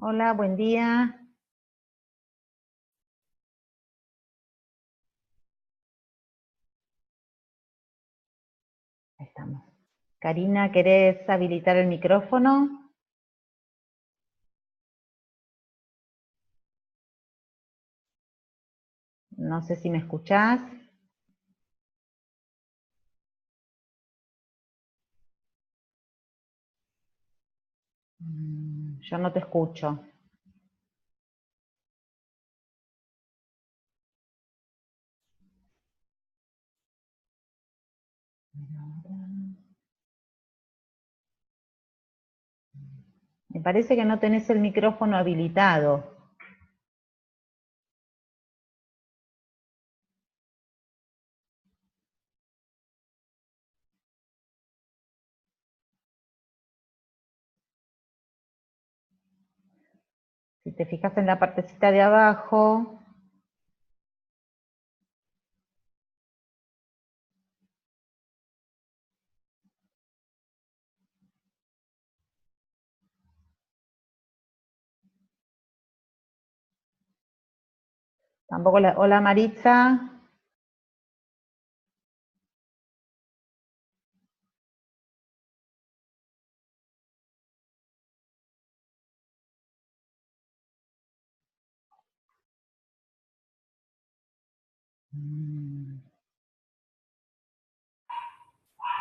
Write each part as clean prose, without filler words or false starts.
Hola, buen día. Ahí estamos. Karina, ¿querés habilitar el micrófono? No sé si me escuchás. Yo no te escucho. Me parece que no tenés el micrófono habilitado. Si te fijas en la partecita de abajo, tampoco la... Hola, Maritza.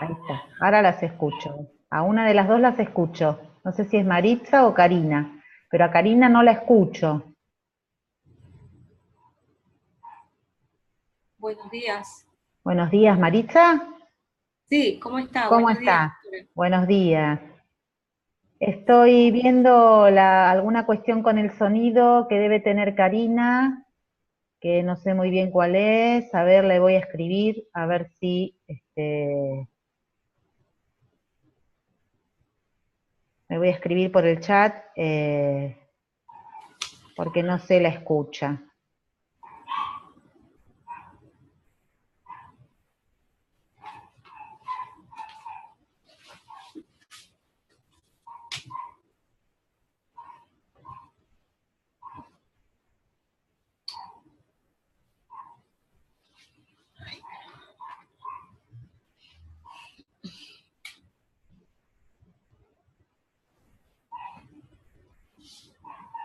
Ahí está. Ahora las escucho. A una de las dos las escucho. No sé si es Maritza o Karina, pero a Karina no la escucho. Buenos días. Buenos días, Maritza. Sí, ¿cómo está? ¿Cómo Buenos días, está? doctora. Buenos días. Estoy viendo alguna cuestión con el sonido que debe tener Karina, que no sé muy bien cuál es. A ver, le voy a escribir, a ver si, me voy a escribir por el chat, porque no se la escucha.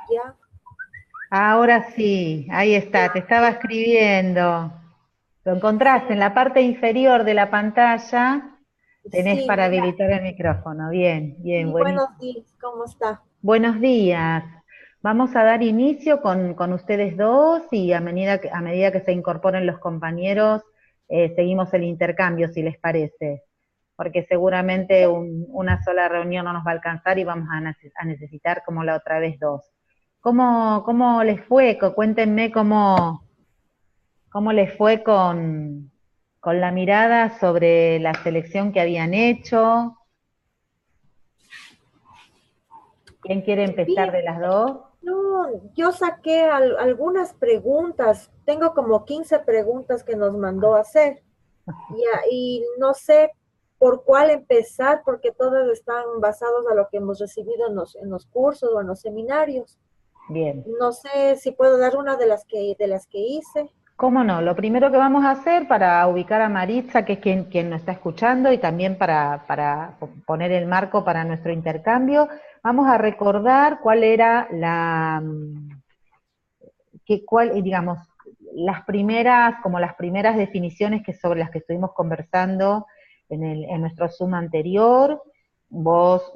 Ya, Ahora sí, ahí está, te estaba escribiendo. Lo encontraste en sí, la parte inferior de la pantalla, tenés sí, para mira, habilitar el micrófono. Bien, bien, sí, buenísimo. buenos días, ¿cómo está? Buenos días. Vamos a dar inicio con ustedes dos y a medida que se incorporen los compañeros, seguimos el intercambio, si les parece, porque seguramente una sola reunión no nos va a alcanzar y vamos a necesitar como la otra vez dos. ¿Cómo les fue? Cuéntenme cómo les fue con la mirada sobre la selección que habían hecho. ¿Quién quiere empezar Bien, de las dos? no, yo saqué algunas preguntas, tengo como 15 preguntas que nos mandó a hacer, y no sé por cuál empezar, porque todas están basadas a lo que hemos recibido en los cursos o en los seminarios. Bien. No sé si puedo dar una de las que hice. ¿Cómo no? Lo primero que vamos a hacer para ubicar a Maritza, que es quien nos está escuchando, y también para poner el marco para nuestro intercambio, vamos a recordar cuál era digamos, las primeras definiciones sobre las que estuvimos conversando en nuestro Zoom anterior. Vos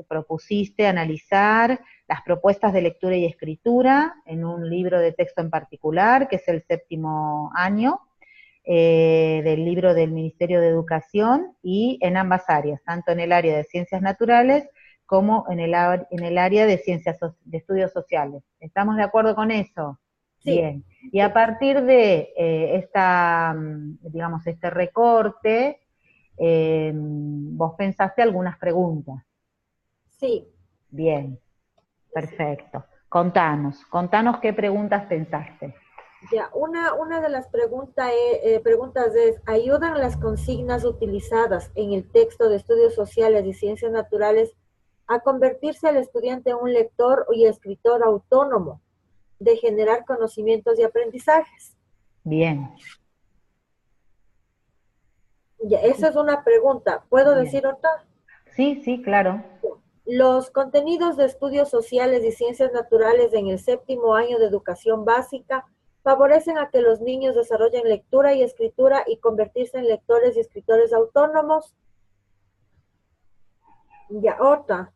propusiste analizar las propuestas de lectura y escritura en un libro de texto en particular, que es el 7º año, del libro del Ministerio de Educación, y en ambas áreas, tanto en el área de ciencias naturales como en el área de de estudios sociales. ¿Estamos de acuerdo con eso? Sí, Bien. Y a partir de digamos, este recorte, vos pensaste algunas preguntas. sí. Bien, perfecto. Contanos qué preguntas pensaste. Ya, una de las preguntas es, ¿ayudan las consignas utilizadas en el texto de estudios sociales y ciencias naturales a convertirse al estudiante en un lector y escritor autónomo, de generar conocimientos y aprendizajes. Bien. Ya, esa es una pregunta. ¿Puedo Bien. decir otra? Sí, sí, claro. Los contenidos de estudios sociales y ciencias naturales en el 7º año de educación básica favorecen a que los niños desarrollen lectura y escritura y convertirse en lectores y escritores autónomos. Ya, otra.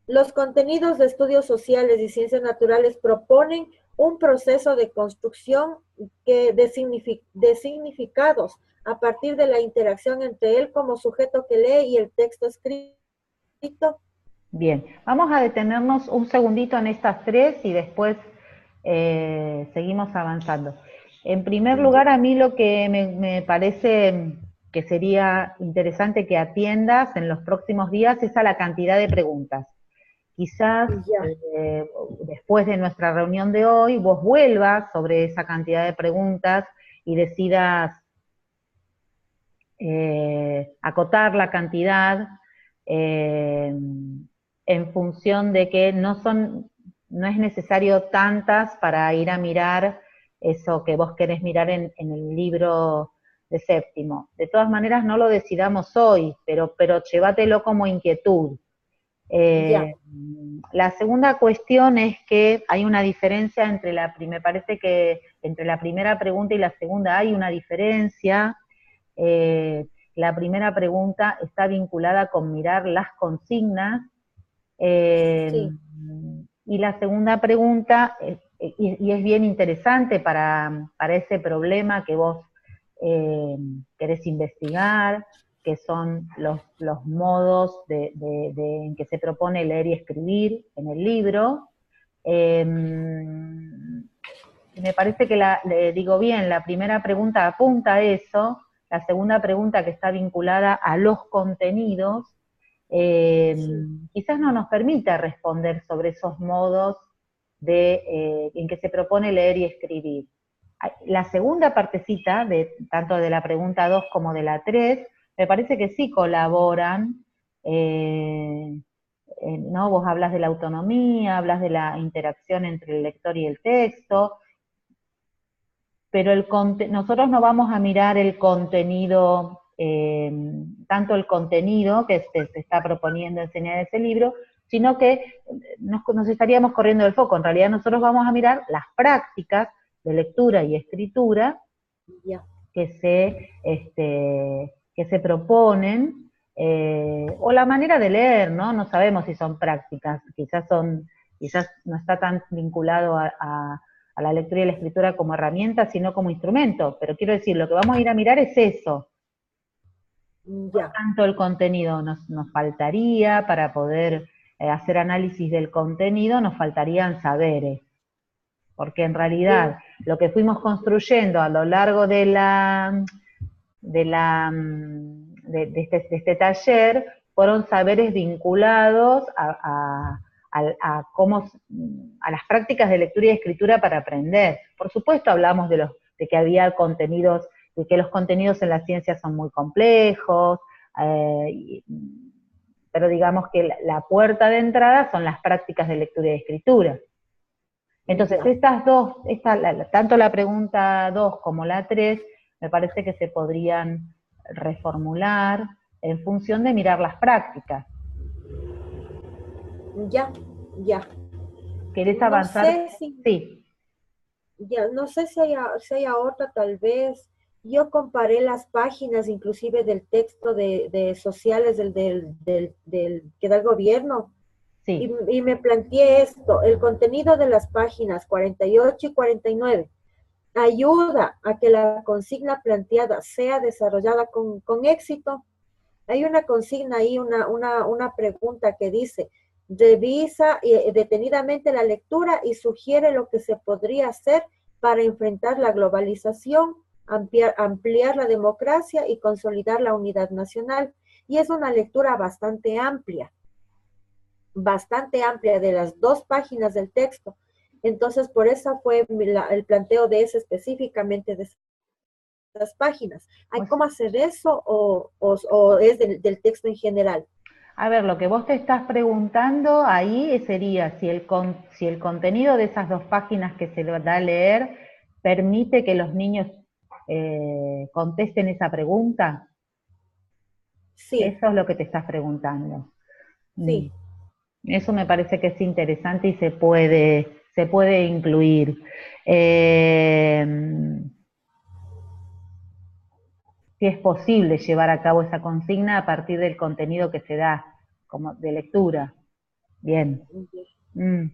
Los contenidos de estudios sociales y ciencias naturales proponen un proceso de construcción de significados a partir de la interacción entre él como sujeto que lee y el texto escrito. Bien, vamos a detenernos un segundito en estas tres y después seguimos avanzando. En primer lugar, a mí lo que me parece que sería interesante que atiendas en los próximos días es a la cantidad de preguntas. Quizás Ya, después de nuestra reunión de hoy vos vuelvas sobre esa cantidad de preguntas y decidas acotar la cantidad en función de que no es necesario tantas para ir a mirar eso que vos querés mirar en el libro de 7º. De todas maneras, no lo decidamos hoy, pero llévatelo como inquietud. ya, La segunda cuestión es que hay una diferencia me parece que entre la primera pregunta y la segunda hay una diferencia. La primera pregunta está vinculada con mirar las consignas, sí, y la segunda pregunta, y es bien interesante para ese problema que vos querés investigar, que son los modos en que se propone leer y escribir en el libro. Me parece que le digo bien, la primera pregunta apunta a eso, la segunda pregunta que está vinculada a los contenidos, sí, quizás no nos permita responder sobre esos modos en que se propone leer y escribir. La segunda partecita, tanto de la pregunta 2 como de la 3, me parece que sí colaboran, ¿no? Vos hablas de la autonomía, hablas de la interacción entre el lector y el texto, pero nosotros no vamos a mirar el contenido, tanto el contenido que se está proponiendo enseñar ese libro, sino que nos estaríamos corriendo del foco. En realidad nosotros vamos a mirar las prácticas de lectura y escritura ya, que se proponen, o la manera de leer, ¿no? No sabemos si son prácticas, quizás no está tan vinculado a la lectura y la escritura como herramienta, sino como instrumento. Pero quiero decir, lo que vamos a ir a mirar es eso. No ya, tanto el contenido, nos faltaría para poder hacer análisis del contenido, nos faltarían saberes. Porque en realidad lo que fuimos construyendo a lo largo de este taller fueron saberes vinculados a las prácticas de lectura y escritura para aprender. Por supuesto hablamos de que había contenidos, de que los contenidos en la ciencia son muy complejos, pero digamos que la puerta de entrada son las prácticas de lectura y escritura. Entonces, ya, estas dos, tanto la pregunta 2 como la 3, me parece que se podrían reformular en función de mirar las prácticas. ya, ya. ¿Querés No avanzar? sé si, Sí, ya, no sé si haya otra tal vez. Yo comparé las páginas inclusive del texto de sociales que da el gobierno sí, y me planteé esto, el contenido de las páginas 48 y 49 ayuda a que la consigna planteada sea desarrollada con éxito. Hay una consigna ahí, una pregunta que dice, revisa detenidamente la lectura y sugiere lo que se podría hacer para enfrentar la globalización, ampliar la democracia y consolidar la unidad nacional. Y es una lectura bastante amplia de las 2 páginas del texto. Entonces, por eso fue el planteo de ese específicamente de las páginas. ¿Hay muy, cómo hacer eso o es del texto en general? A ver, lo que vos te estás preguntando ahí sería si el contenido de esas 2 páginas que se le da a leer permite que los niños contesten esa pregunta. Sí, Eso es lo que te estás preguntando. Mm. sí. Eso me parece que es interesante y se puede incluir. Si es posible llevar a cabo esa consigna a partir del contenido que se da, como de lectura. Bien. Mm,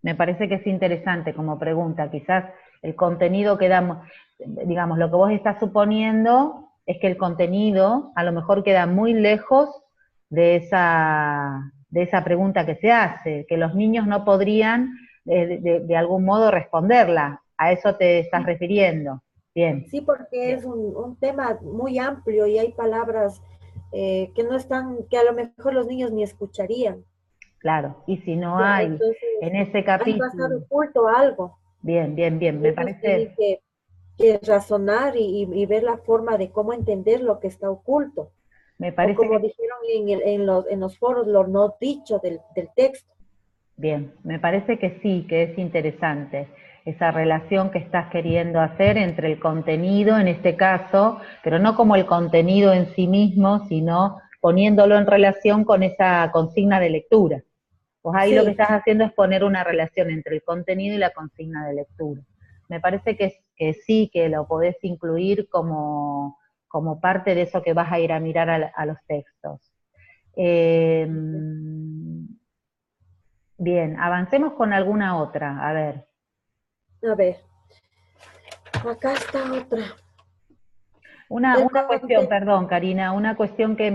Me parece que es interesante como pregunta. Quizás el contenido que damos, digamos, lo que vos estás suponiendo es que el contenido a lo mejor queda muy lejos de esa pregunta que se hace, que los niños no podrían de algún modo responderla. A eso te estás refiriendo. Bien, Sí, porque bien, es un tema muy amplio y hay palabras que no están, que a lo mejor los niños ni escucharían. claro. Y si no Ya, hay entonces, en ese ahí va a estar capítulo, oculto algo. bien, bien, bien, Y me ellos tienen parece, que razonar y ver la forma de cómo entender lo que está oculto. me O parece como que dijeron en los foros, lo no dicho del texto. bien, me parece que sí, que es interesante esa relación que estás queriendo hacer entre el contenido, en este caso, pero no como el contenido en sí mismo, sino poniéndolo en relación con esa consigna de lectura. Pues ahí lo que Sí, estás haciendo es poner una relación entre el contenido y la consigna de lectura. Me parece que sí, que lo podés incluir como, como parte de eso que vas a ir a mirar a los textos. Eh, Bien, avancemos con alguna otra. A ver, a ver, acá está otra. El una cuestión, conte perdón, Karina, una cuestión que sí,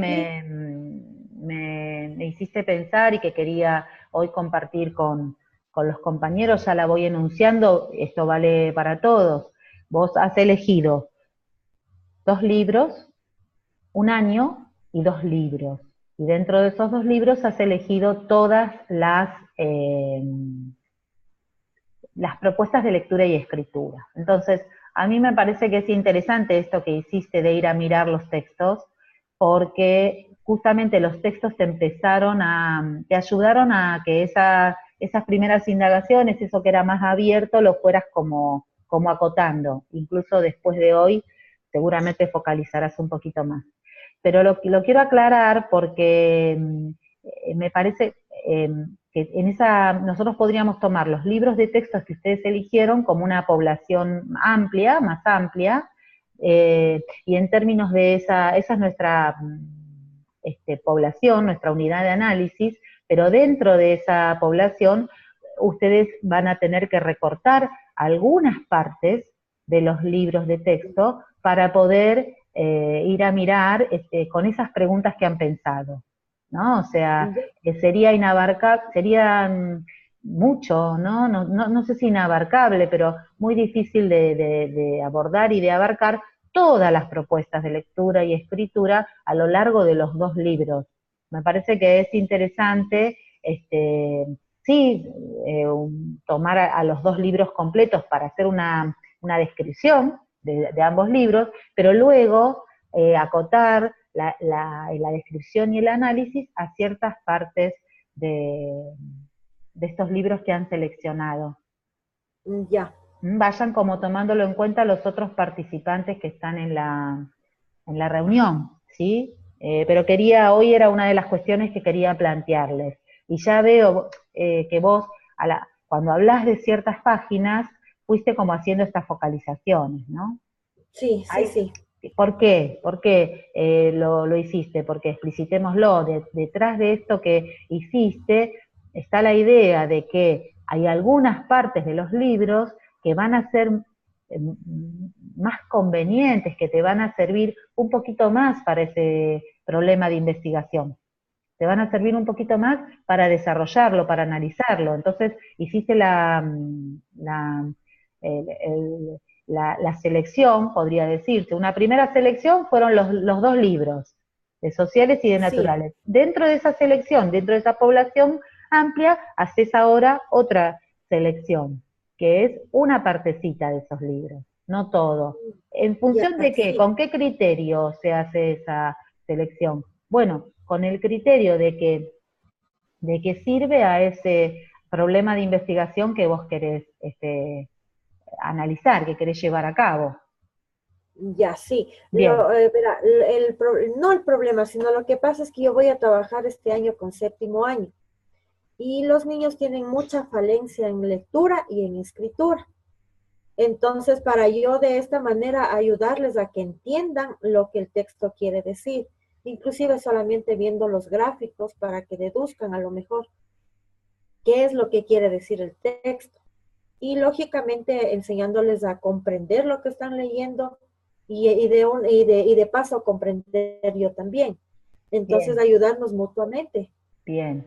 me hiciste pensar y que quería hoy compartir con los compañeros, ya la voy enunciando, esto vale para todos. Vos has elegido 2 libros, un año y 2 libros. Y dentro de esos 2 libros has elegido todas las propuestas de lectura y escritura. Entonces, a mí me parece que es interesante esto que hiciste de ir a mirar los textos, porque justamente los textos te ayudaron a que esas primeras indagaciones, eso que era más abierto, lo fueras como acotando. Incluso después de hoy, seguramente focalizarás un poquito más. Pero lo quiero aclarar porque me parece eh, que nosotros podríamos tomar los libros de textos que ustedes eligieron como una población amplia, más amplia, y en términos de esa es nuestra población, nuestra unidad de análisis, pero dentro de esa población ustedes van a tener que recortar algunas partes de los libros de texto para poder ir a mirar con esas preguntas que han pensado, ¿no? O sea, ya, sería inabarcable, sería mucho, ¿no? No sé si inabarcable, pero muy difícil de abordar y de abarcar todas las propuestas de lectura y escritura a lo largo de los 2 libros. Me parece que es interesante, sí, tomar a los 2 libros completos para hacer una descripción de ambos libros, pero luego acotar la descripción y el análisis a ciertas partes de, de estos libros que han seleccionado. ya. Vayan como tomándolo en cuenta los otros participantes que están en la reunión, ¿sí? Pero hoy era una de las cuestiones que quería plantearles. Y ya veo que vos, cuando hablas de ciertas páginas, fuiste como haciendo estas focalizaciones, ¿no? Sí, sí, Hay, sí. ¿Por qué? ¿Por qué lo hiciste? Porque explicitémoslo, detrás de esto que hiciste está la idea de que hay algunas partes de los libros que van a ser más convenientes, que te van a servir un poquito más para ese problema de investigación. Te van a servir un poquito más para desarrollarlo, para analizarlo. Entonces, hiciste el, la selección, podría decirse. Una primera selección fueron los 2 libros, de sociales y de Sí, naturales. Dentro de esa selección, dentro de esa población amplia, haces ahora otra selección, que es una partecita de esos libros, no todo. ¿En ya, función de qué? sí. ¿Con qué criterio se hace esa selección? Bueno, con el criterio de que sirve a ese problema de investigación que vos querés analizar, que querés llevar a cabo. Ya, sí. Bien, Verá, no el problema, sino lo que pasa es que yo voy a trabajar este año con séptimo año y los niños tienen mucha falencia en lectura y en escritura. Entonces, para yo de esta manera ayudarles a que entiendan lo que el texto quiere decir, inclusive solamente viendo los gráficos para que deduzcan a lo mejor qué es lo que quiere decir el texto. Y lógicamente enseñándoles a comprender lo que están leyendo y de paso comprender yo también. Entonces bien, ayudarnos mutuamente. bien.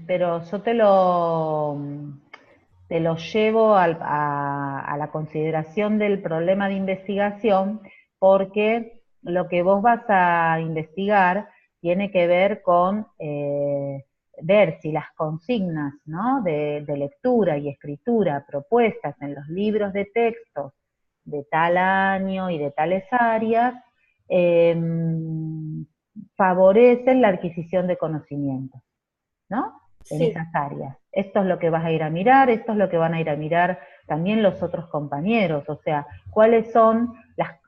Pero yo te lo llevo a la consideración del problema de investigación, porque lo que vos vas a investigar tiene que ver con ver si las consignas, ¿no?, de lectura y escritura propuestas en los libros de texto de tal año y de tales áreas eh, favorecen la adquisición de conocimientos, ¿no?, en Sí, esas áreas. Esto es lo que vas a ir a mirar, esto es lo que van a ir a mirar también los otros compañeros, o sea, cuáles son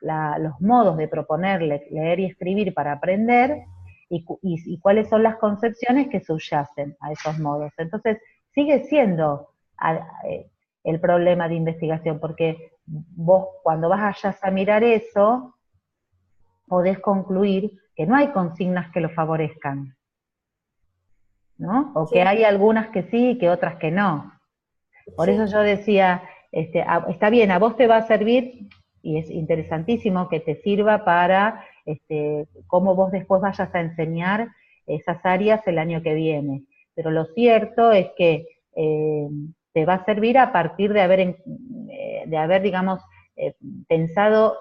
los modos de proponer leer y escribir para aprender y cuáles son las concepciones que subyacen a esos modos. Entonces, sigue siendo el problema de investigación, porque vos cuando vayas a mirar eso, podés concluir que no hay consignas que lo favorezcan, ¿no? O que sí, hay algunas que sí y que otras que no. Por eso sí, yo decía, está bien, a vos te va a servir, y es interesantísimo que te sirva para cómo vos después vayas a enseñar esas áreas el año que viene. Pero lo cierto es que te va a servir a partir de haber digamos, eh, pensado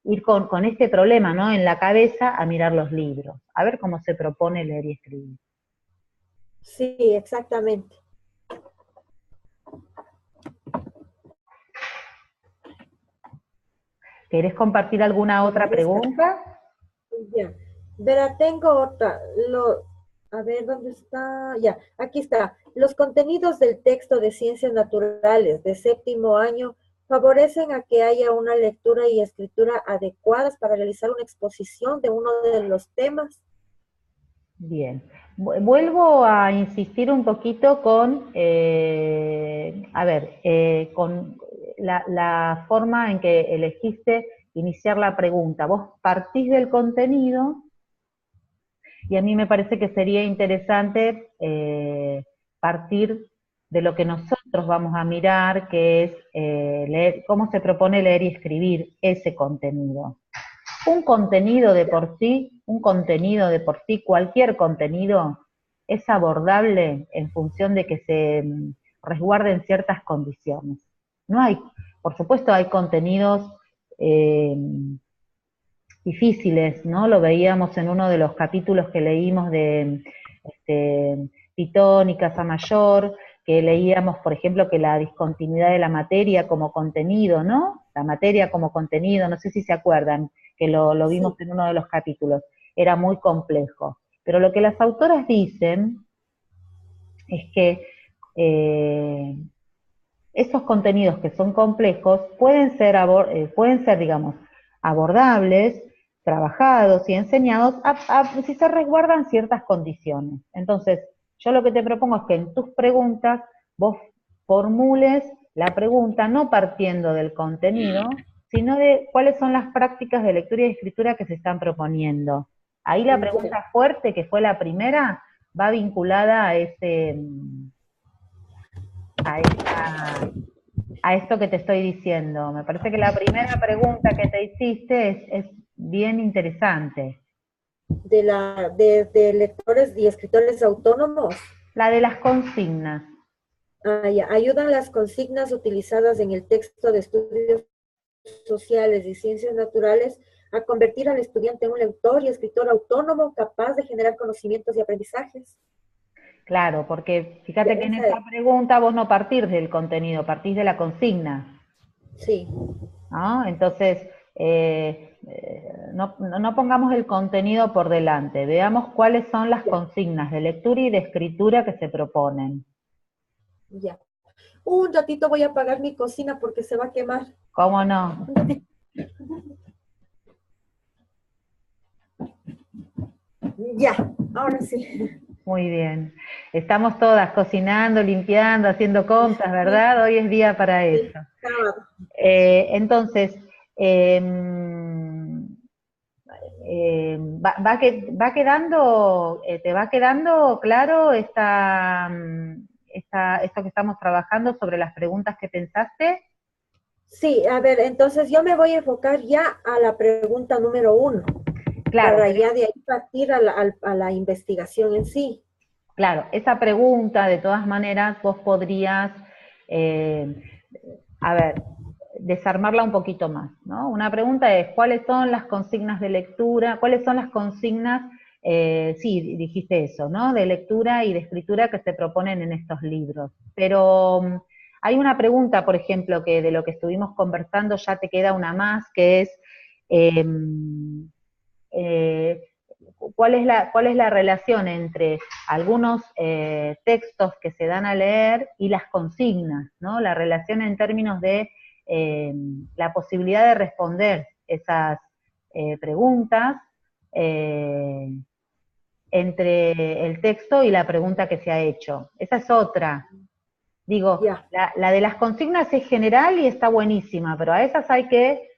ir con este problema, ¿no?, en la cabeza a mirar los libros, a ver cómo se propone leer y escribir. sí, exactamente. ¿Querés compartir alguna otra Ahí está. pregunta? Ya. Verá, tengo otra. A ver, ¿dónde está? Ya, aquí está. Los contenidos del texto de ciencias naturales de séptimo año favorecen a que haya una lectura y escritura adecuadas para realizar una exposición de uno de los temas. Bien. Vuelvo a insistir un poquito con, con la forma en que elegiste iniciar la pregunta. Vos partís del contenido y a mí me parece que sería interesante partir de lo que nosotros vamos a mirar, que es leer, cómo se propone leer y escribir ese contenido. Un contenido de por sí, un contenido de por sí, cualquier contenido, es abordable en función de que se resguarden ciertas condiciones. No hay, por supuesto, hay contenidos eh, difíciles, ¿no? Lo veíamos en uno de los capítulos que leímos de Pitón y Casamayor, que leíamos, por ejemplo, que la discontinuidad de la materia como contenido, ¿no? La materia como contenido, no sé si se acuerdan, que lo vimos Sí, en uno de los capítulos, era muy complejo. Pero lo que las autoras dicen es que eh, esos contenidos que son complejos pueden ser, digamos, abordables, trabajados y enseñados si se resguardan ciertas condiciones. Entonces, yo lo que te propongo es que en tus preguntas vos formules la pregunta no partiendo del contenido, sino de cuáles son las prácticas de lectura y escritura que se están proponiendo. Ahí la ya, pregunta fuerte, que fue la primera, va vinculada a esa a esto que te estoy diciendo. Me parece que la primera pregunta que te hiciste es bien interesante, de lectores y escritores autónomos. la de las consignas. Ya. Ayudan las consignas utilizadas en el texto de estudios sociales y ciencias naturales a convertir al estudiante en un lector y escritor autónomo capaz de generar conocimientos y aprendizajes. Claro, porque Ya, fíjate que en esa esa es. pregunta vos no partís del contenido, partís de la consigna. Sí, ¿No? Entonces, no pongamos el contenido por delante, veamos cuáles son las consignas de lectura y de escritura que se proponen. Ya. Un ratito voy a apagar mi cocina porque se va a quemar. ¿Cómo no? Ya, ahora sí. Muy bien. Estamos todas cocinando, limpiando, haciendo compras, ¿verdad? Hoy es día para Sí, eso. sábado. Entonces, ¿te va quedando claro esto que estamos trabajando sobre las preguntas que pensaste? Sí, a ver, entonces yo me voy a enfocar ya a la pregunta número 1, Claro, para ya de ahí partir a la investigación en sí. claro, esa pregunta, de todas maneras, vos podrías, eh, a ver, desarmarla un poquito más, ¿no? Una pregunta es, ¿cuáles son las consignas de lectura? ¿Cuáles son las consignas, sí, dijiste eso, ¿no? De lectura y de escritura que se proponen en estos libros. Pero hay una pregunta, por ejemplo, que de lo que estuvimos conversando ya te queda una más, que es, eh, ¿cuál es la relación entre algunos textos que se dan a leer y las consignas, ¿no? La relación en términos de la posibilidad de responder esas preguntas entre el texto y la pregunta que se ha hecho. Esa es otra. Digo, Ya, la de las consignas es general y está buenísima, pero a esas hay que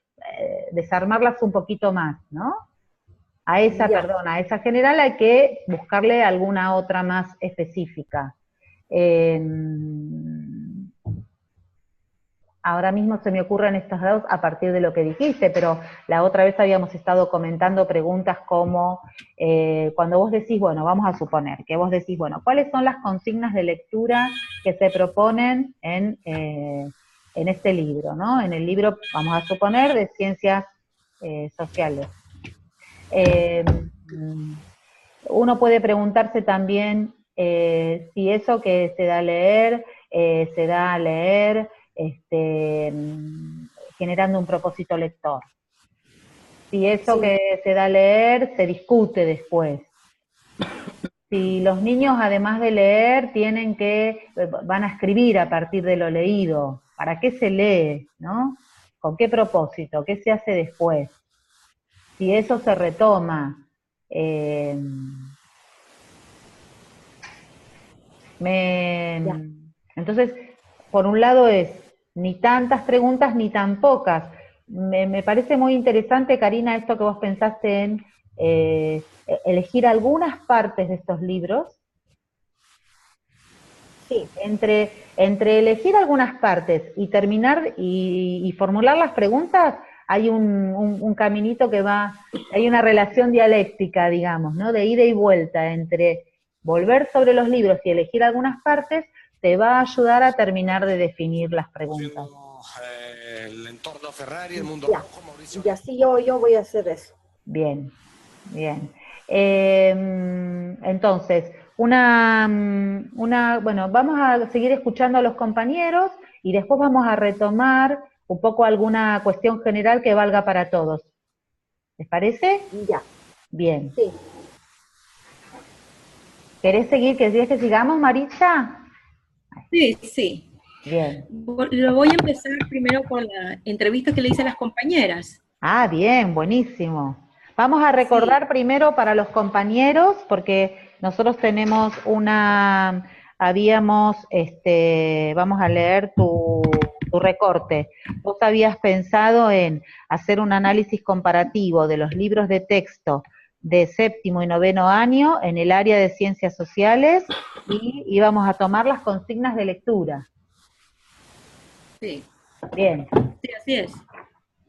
desarmarlas un poquito más, ¿no? A esa, ya. perdón, a esa general hay que buscarle alguna otra más específica. Eh, Ahora mismo se me ocurren estas dos a partir de lo que dijiste, pero la otra vez habíamos estado comentando preguntas como, cuando vos decís, bueno, vamos a suponer que vos decís, bueno, ¿cuáles son las consignas de lectura que se proponen en este libro, ¿no? En el libro, vamos a suponer, de ciencias sociales. Eh, Uno puede preguntarse también si eso que se da a leer generando un propósito lector. Si eso Sí, que se da a leer se discute después. Si los niños, además de leer, van a escribir a partir de lo leído. ¿Para qué se lee? ¿No? ¿Con qué propósito? ¿Qué se hace después? Si eso se retoma. Eh, ya. Entonces, por un lado es ni tantas preguntas ni tan pocas. Me parece muy interesante, Karina, esto que vos pensaste en elegir algunas partes de estos libros. Sí, Entre elegir algunas partes y terminar y formular las preguntas, hay un caminito que va, hay una relación dialéctica, digamos, ¿no? De ida y vuelta entre volver sobre los libros y elegir algunas partes, te va a ayudar a terminar de definir las preguntas. El entorno Ferrari, el mundo ya. rojo, Mauricio. Ya sí, yo voy a hacer eso. Bien, bien. Entonces, bueno, vamos a seguir escuchando a los compañeros y después vamos a retomar un poco alguna cuestión general que valga para todos. ¿Les parece? Ya, Bien. sí. ¿Querés seguir? ¿Querés que sigamos, Maritza? Sí, sí. Bien. Lo voy a empezar primero con la entrevista que le hice a las compañeras. Ah, bien, buenísimo. Vamos a recordar Sí, primero para los compañeros, porque nosotros tenemos vamos a leer tu recorte. Vos habías pensado en hacer un análisis comparativo de los libros de texto de séptimo y noveno año en el área de ciencias sociales y íbamos a tomar las consignas de lectura. sí, Bien, sí, así es.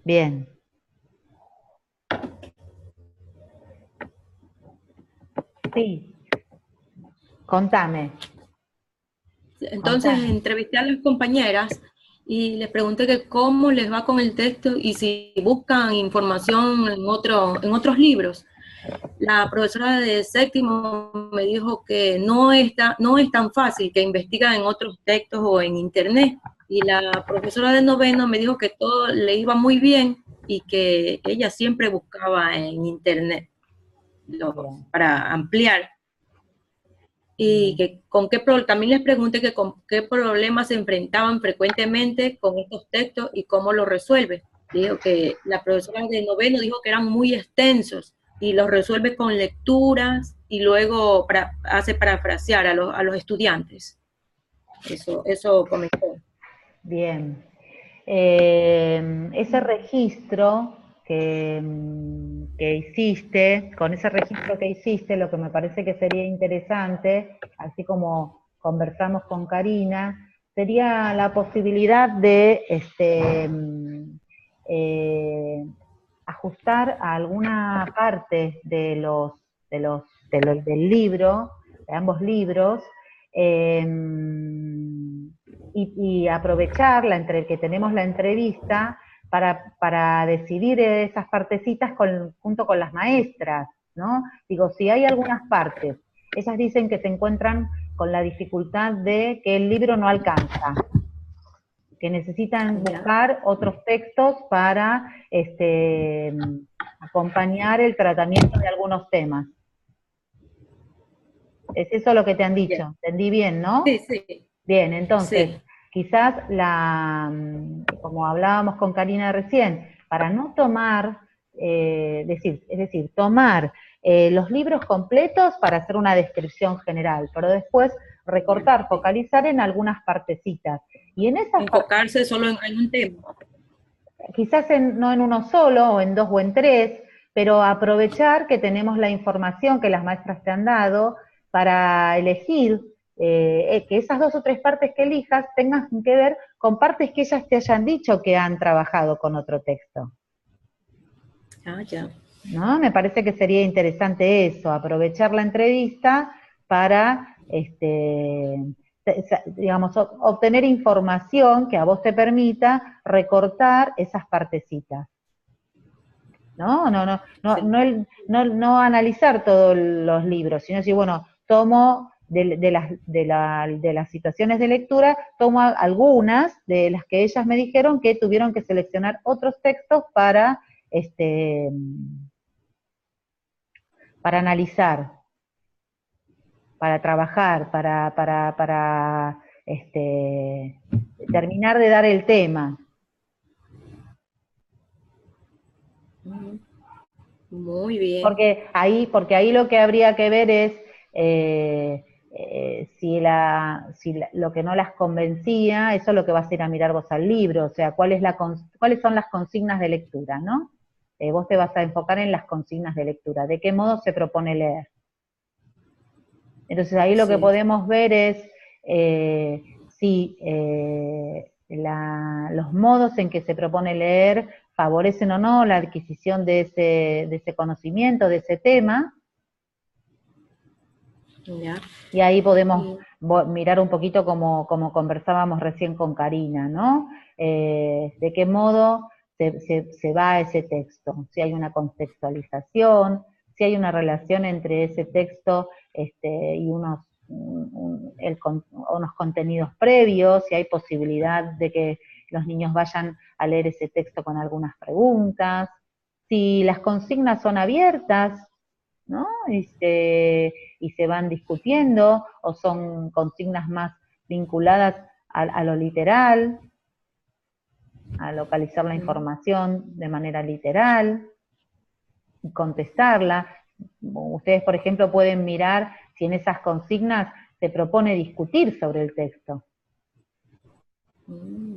bien. Sí, contame. Entonces entrevisté a las compañeras y les pregunté que cómo les va con el texto y si buscan información en otros libros. La profesora de séptimo me dijo que no es tan fácil, que investigan en otros textos o en internet. Y la profesora de noveno me dijo que todo le iba muy bien, y que ella siempre buscaba en internet para ampliar. Y que también les pregunté que con qué problemas se enfrentaban frecuentemente con estos textos y cómo los resuelve. Dijo que la profesora de noveno dijo que eran muy extensos y los resuelve con lecturas y luego hace parafrasear a los estudiantes. Eso comentó. Bien. Ese registro que hiciste, con ese registro que hiciste, lo que me parece que sería interesante, así como conversamos con Karina, sería la posibilidad de ajustar a alguna parte del libro, de ambos libros, y aprovechar que tenemos la entrevista para decidir esas partecitas junto con las maestras, ¿no? Digo, si hay algunas partes, ellas dicen que se encuentran con la dificultad de que el libro no alcanza, que necesitan buscar otros textos para acompañar el tratamiento de algunos temas. ¿Es eso lo que te han dicho? Bien. Entendí bien, ¿no? Sí, sí. Bien, entonces, sí. Quizás como hablábamos con Karina recién, para no tomar, es decir, tomar los libros completos para hacer una descripción general, pero después recortar, focalizar en algunas partecitas. Y en esas enfocarse solo en un tema. Quizás no en uno solo, o en dos o en tres, pero aprovechar que tenemos la información que las maestras te han dado para elegir que esas dos o tres partes que elijas tengan que ver con partes que ellas te hayan dicho que han trabajado con otro texto. Ah, ya. ¿No? Me parece que sería interesante eso, aprovechar la entrevista para, digamos, obtener información que a vos te permita recortar esas partecitas. No analizar todos los libros, sino decir, bueno, tomo de las situaciones de lectura, tomo algunas de las que ellas me dijeron que tuvieron que seleccionar otros textos para analizar, para trabajar, para terminar de dar el tema. Muy bien. Porque ahí lo que habría que ver es si lo que no las convencía, eso es lo que vas a ir a mirar vos al libro, o sea, cuáles son las consignas de lectura, ¿no? Vos te vas a enfocar en las consignas de lectura, de qué modo se propone leer. Entonces ahí lo que podemos ver es si los modos en que se propone leer favorecen o no la adquisición de ese conocimiento, de ese tema. Ya. Y ahí podemos mirar un poquito como conversábamos recién con Karina, ¿no? De qué modo se va a ese texto, si hay una contextualización, si hay una relación entre ese texto y unos contenidos previos, si hay posibilidad de que los niños vayan a leer ese texto con algunas preguntas, si las consignas son abiertas, ¿no? Y se van discutiendo, o son consignas más vinculadas a lo literal, a localizar la información de manera literal, y contestarla. Ustedes, por ejemplo, pueden mirar si en esas consignas se propone discutir sobre el texto.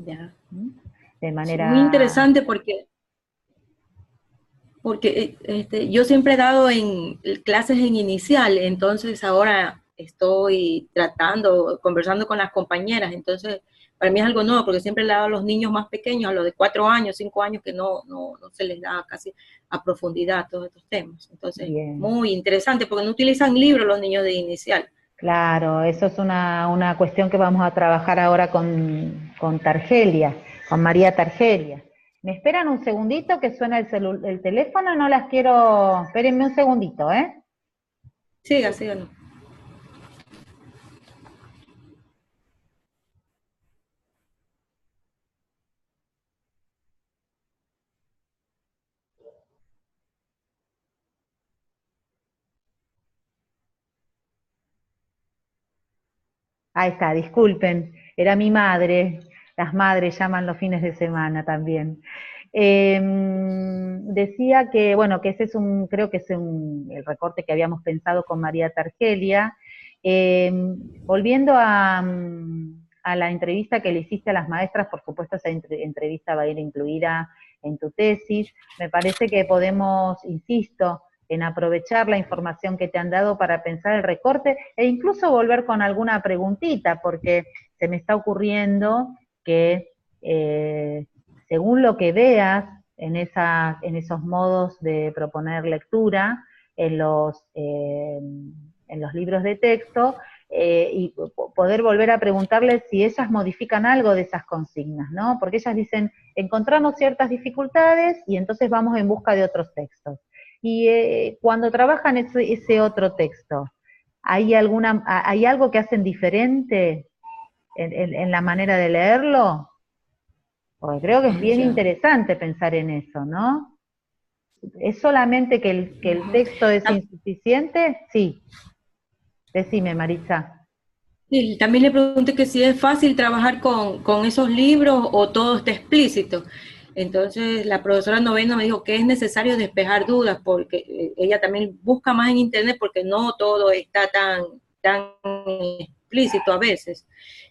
Ya. De manera... Muy interesante porque yo siempre he dado clases en inicial, entonces ahora estoy conversando con las compañeras, entonces para mí es algo nuevo, porque siempre le he dado a los niños más pequeños, a los de 4 años, 5 años, que no se les da casi a profundidad todos estos temas. Entonces, bien. Muy interesante, porque no utilizan libros los niños de inicial. Claro, eso es una cuestión que vamos a trabajar ahora con Targelia, con María Targelia. ¿Me esperan un segundito que suena el teléfono? No las quiero... Espérenme un segundito, ¿eh? Síganos. Ahí está, disculpen, era mi madre. Las madres llaman los fines de semana también. Decía que, bueno, que ese es creo que es el recorte que habíamos pensado con María Targelia. Volviendo a la entrevista que le hiciste a las maestras, por supuesto esa entrevista va a ir incluida en tu tesis. Me parece que podemos, insisto, en aprovechar la información que te han dado para pensar el recorte e incluso volver con alguna preguntita, porque se me está ocurriendo que según lo que veas en esos modos de proponer lectura, en los libros de texto, y poder volver a preguntarles si ellas modifican algo de esas consignas, ¿no? Porque ellas dicen, encontramos ciertas dificultades y entonces vamos en busca de otros textos. Y cuando trabajan ese otro texto, ¿hay algo que hacen diferente en la manera de leerlo? Porque creo que es bien interesante pensar en eso, ¿no? ¿Es solamente que el texto es insuficiente? Sí. Decime, Maritza. Sí, también le pregunté que si es fácil trabajar con esos libros o todo está explícito. Entonces la profesora novena me dijo que es necesario despejar dudas porque ella también busca más en internet porque no todo está tan explícito a veces.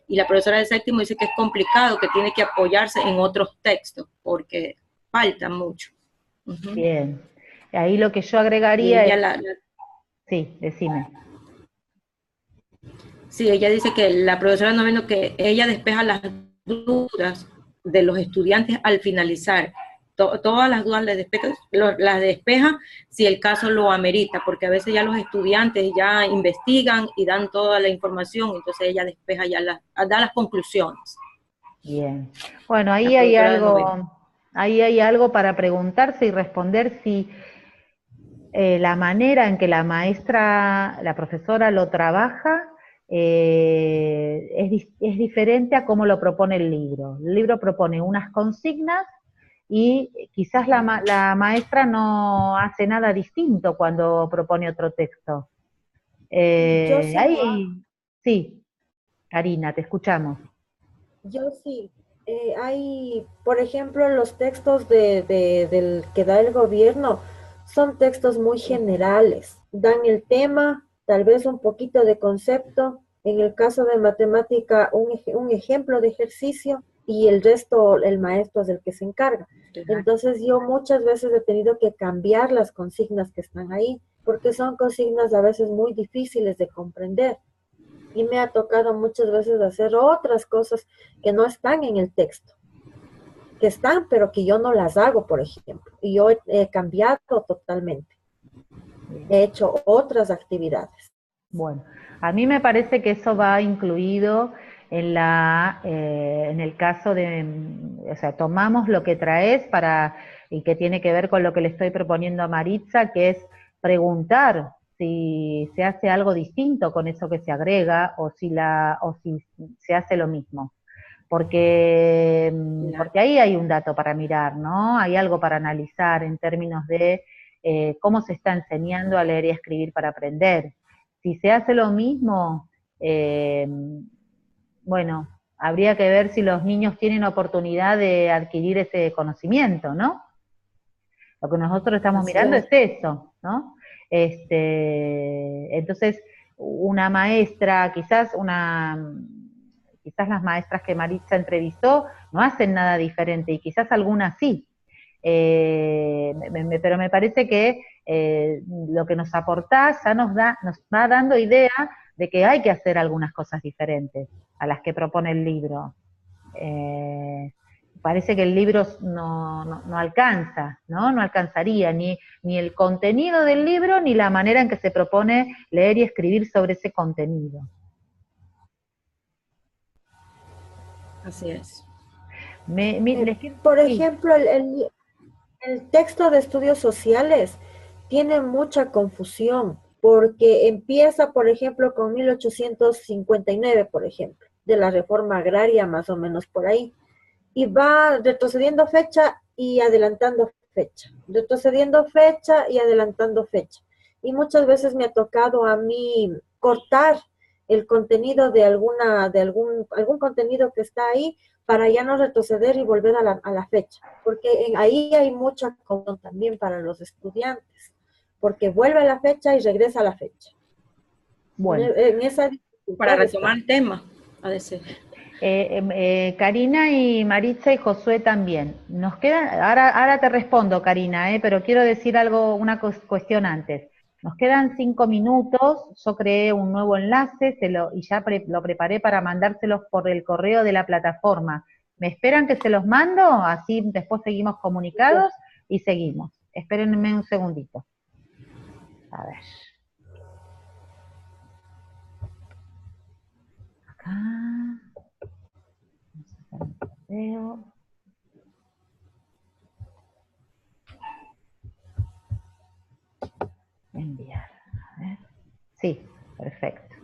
Y la profesora de séptimo dice que es complicado, que tiene que apoyarse en otros textos porque falta mucho. Bien. Ahí lo que yo agregaría es... Sí, decime. Sí, ella dice que la profesora noveno que ella despeja las dudas de los estudiantes al finalizar. Todas las dudas las despeja si el caso lo amerita, porque a veces ya los estudiantes ya investigan y dan toda la información, entonces ella despeja ya da las conclusiones. Bien. Bueno, ahí hay algo para preguntarse y responder si la manera en que la profesora lo trabaja, es diferente a cómo lo propone el libro. El libro propone unas consignas y quizás la maestra no hace nada distinto cuando propone otro texto. Sí, Karina, te escuchamos. Yo sí. Hay, por ejemplo, los textos del que da el gobierno son textos muy generales. Dan el tema, tal vez un poquito de concepto. En el caso de matemática, un ejemplo de ejercicio y el resto, el maestro es el que se encarga. Entonces yo muchas veces he tenido que cambiar las consignas que están ahí, porque son consignas a veces muy difíciles de comprender. Y me ha tocado muchas veces hacer otras cosas que no están en el texto, que están, pero que yo no las hago, por ejemplo. Y yo he cambiado totalmente. He hecho otras actividades. Bueno, a mí me parece que eso va incluido en el caso de, o sea, tomamos lo que traes y que tiene que ver con lo que le estoy proponiendo a Maritza, que es preguntar si se hace algo distinto con eso que se agrega o si se hace lo mismo. Porque ahí hay un dato para mirar, ¿no? Hay algo para analizar en términos de cómo se está enseñando a leer y a escribir para aprender. Si se hace lo mismo, bueno, habría que ver si los niños tienen oportunidad de adquirir ese conocimiento, ¿no? Lo que nosotros estamos mirando es eso, ¿no? Entonces, una maestra, quizás las maestras que Maritza entrevistó no hacen nada diferente y quizás algunas sí. Pero me parece que lo que nos aportás ya nos va dando idea de que hay que hacer algunas cosas diferentes a las que propone el libro. Parece que el libro no alcanza, ¿no? No alcanzaría ni el contenido del libro ni la manera en que se propone leer y escribir sobre ese contenido. Así es. Por ejemplo, el texto de estudios sociales tiene mucha confusión porque empieza, por ejemplo, con 1859, por ejemplo, de la reforma agraria, más o menos por ahí, y va retrocediendo fecha y adelantando fecha, retrocediendo fecha y adelantando fecha. Y muchas veces me ha tocado a mí cortar el contenido de algún contenido que está ahí para ya no retroceder y volver a la fecha, porque ahí hay mucha confusión también para los estudiantes, porque vuelve a la fecha y regresa a la fecha. Bueno. En esa dificultad Para retomar el tema, ha de ser. Karina y Maritza y Josué también. Nos quedan, ahora te respondo, Karina, pero quiero decir algo, una cuestión antes. Nos quedan 5 minutos, yo creé un nuevo enlace y ya lo preparé para mandárselos por el correo de la plataforma. ¿Me esperan que se los mando? Así después seguimos comunicados y seguimos. Espérenme un segundito. A ver. Acá. Vamos a hacer un correo. Enviar. A ver. Sí, perfecto.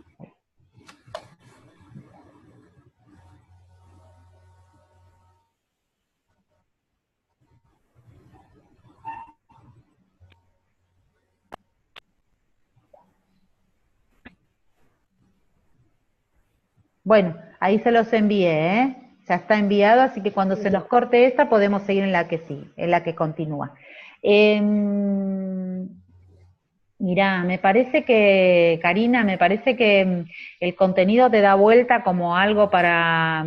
Bueno, ahí se los envié, ¿eh? Ya está enviado, así que cuando se nos corte esta podemos seguir en la que sí, en la que continúa. Mirá, me parece que, Karina, me parece que el contenido te da vuelta como algo para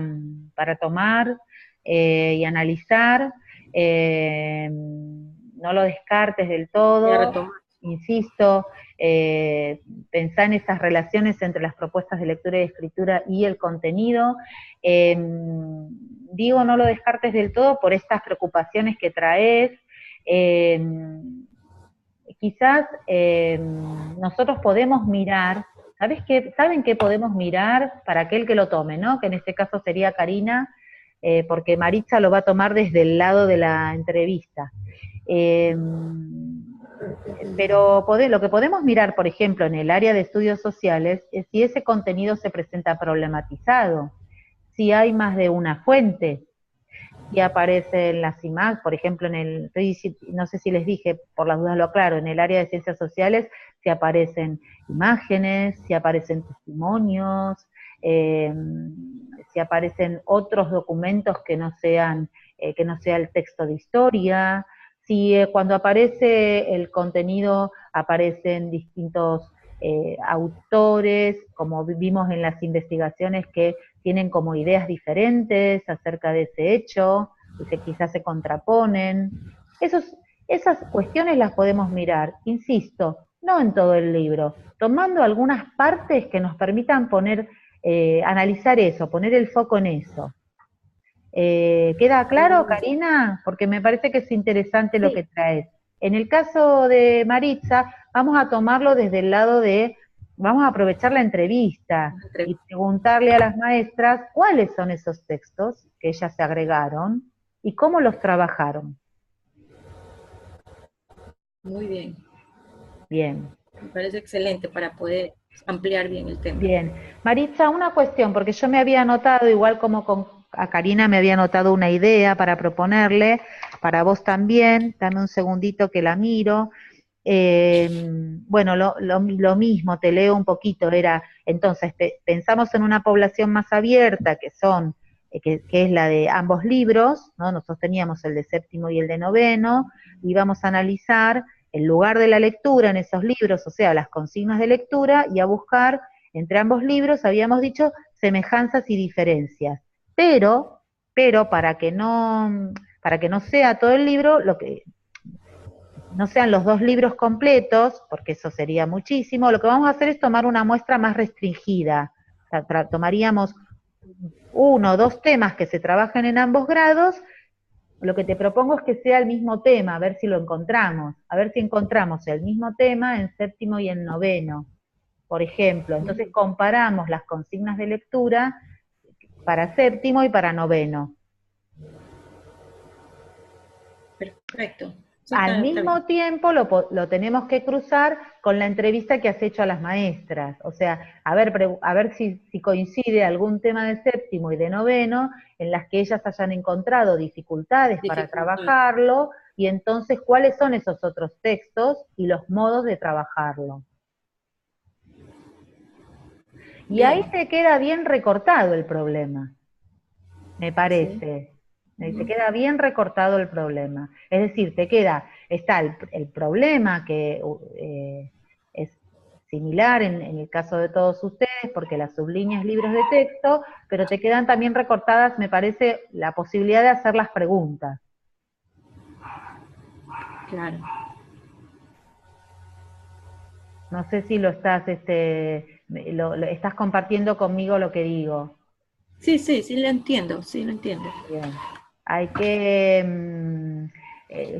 tomar y analizar. No lo descartes del todo, insisto, pensá en esas relaciones entre las propuestas de lectura y escritura y el contenido. Digo, no lo descartes del todo por estas preocupaciones que traes. Quizás nosotros podemos mirar, ¿saben qué podemos mirar para aquel que lo tome, ¿no? Que en este caso sería Karina, porque Maritza lo va a tomar desde el lado de la entrevista. Pero lo que podemos mirar, por ejemplo, en el área de estudios sociales, es si ese contenido se presenta problematizado, si hay más de una fuente, si aparecen las imágenes, por ejemplo, no sé si les dije, por las dudas lo aclaro, en el área de ciencias sociales, si aparecen imágenes, si aparecen testimonios, si aparecen otros documentos que no sea el texto de historia, si cuando aparece el contenido aparecen distintos autores, como vimos en las investigaciones que tienen como ideas diferentes acerca de ese hecho, y quizás se contraponen. Esas cuestiones las podemos mirar, insisto, no en todo el libro, tomando algunas partes que nos permitan analizar eso, poner el foco en eso. ¿Queda claro, Karina? Porque me parece que es interesante lo que traes. En el caso de Maritza, vamos a tomarlo desde el lado vamos a aprovechar la entrevista y preguntarle a las maestras cuáles son esos textos que ellas se agregaron y cómo los trabajaron. Muy bien. Bien. Me parece excelente para poder ampliar bien el tema. Bien. Maritza, una cuestión, porque yo me había anotado, igual como a Karina me había anotado una idea para proponerle, para vos también, dame un segundito que la miro. Bueno, lo mismo, te leo un poquito, entonces, pensamos en una población más abierta, que es la de ambos libros, ¿no? Nosotros teníamos el de séptimo y el de noveno, y vamos a analizar el lugar de la lectura en esos libros, o sea, las consignas de lectura, y a buscar entre ambos libros, habíamos dicho, semejanzas y diferencias. Pero para que no sea todo el libro, no sean los 2 libros completos, porque eso sería muchísimo, lo que vamos a hacer es tomar una muestra más restringida. O sea, tomaríamos 1 o 2 temas que se trabajan en ambos grados. Lo que te propongo es que sea el mismo tema, a ver si lo encontramos, a ver si encontramos el mismo tema en séptimo y en noveno, por ejemplo. Entonces comparamos las consignas de lectura para séptimo y para noveno. Perfecto. Sí, Al mismo tiempo lo tenemos que cruzar con la entrevista que has hecho a las maestras, o sea, a ver si coincide algún tema de séptimo y de noveno en las que ellas hayan encontrado dificultades para trabajarlo, y entonces cuáles son esos otros textos y los modos de trabajarlo. Y ahí te queda bien recortado el problema, me parece. Sí. Te queda bien recortado el problema. Es decir, está el problema que es similar en el caso de todos ustedes, porque las sublíneas libros de texto, pero te quedan también recortadas, me parece, la posibilidad de hacer las preguntas. Claro. No sé si lo estás, lo estás compartiendo conmigo lo que digo. Sí, lo entiendo, sí lo entiendo. Bien. Hay que,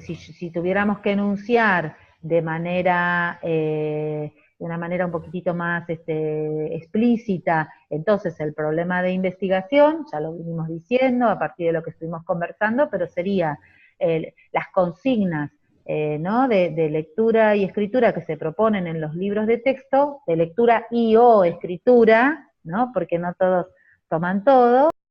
si tuviéramos que enunciar de una manera un poquitito más explícita, entonces el problema de investigación, ya lo vinimos diciendo a partir de lo que estuvimos conversando, pero sería las consignas ¿no? de lectura y escritura que se proponen en los libros de texto, de lectura y o escritura, ¿no? Porque no todos toman todo,